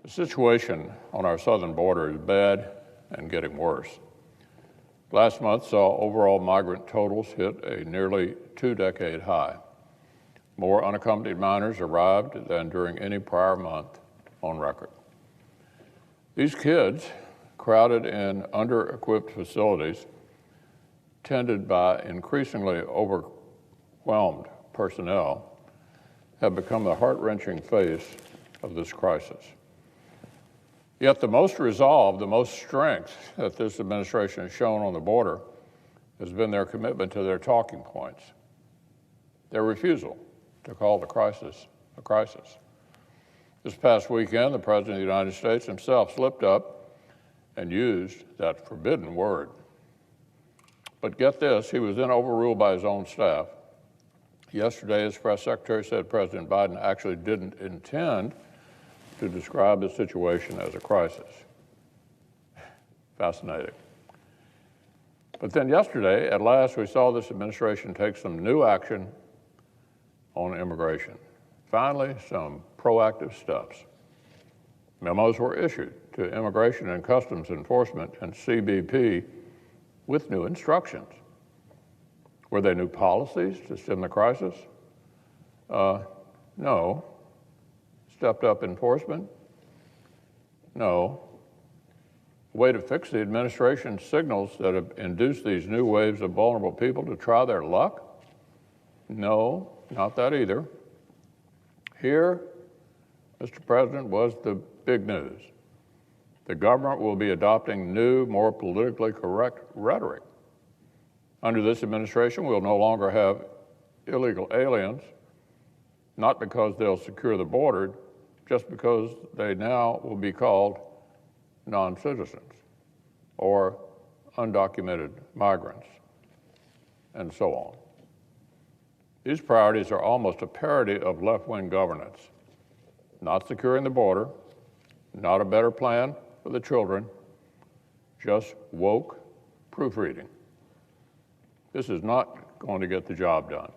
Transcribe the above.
The situation on our southern border is bad and getting worse. Last month saw overall migrant totals hit a nearly two-decade high. More unaccompanied minors arrived than during any prior month on record. These kids, crowded in under-equipped facilities, tended by increasingly overwhelmed personnel, have become the heart-wrenching face of this crisis. Yet the most resolve, the most strength that this administration has shown on the border has been their commitment to their talking points, their refusal to call the crisis a crisis. This past weekend, the President of the United States himself slipped up and used that forbidden word. But get this, he was then overruled by his own staff. Yesterday, his press secretary said President Biden actually didn't intend to describe the situation as a crisis. Fascinating. But then yesterday, at last, we saw this administration take some new action on immigration. Finally, some proactive steps. Memos were issued to Immigration and Customs Enforcement and CBP with new instructions. Were they new policies to stem the crisis? No. Stepped up enforcement? No. A way to fix the administration's signals that have induced these new waves of vulnerable people to try their luck? No, not that either. Here, Mr. President, was the big news. The government will be adopting new, more politically correct rhetoric. Under this administration, we'll no longer have illegal aliens, not because they'll secure the border, just because they now will be called non-citizens or undocumented migrants, and so on. These priorities are almost a parody of left-wing governance. Not securing the border, not a better plan for the children, just woke proofreading. This is not going to get the job done.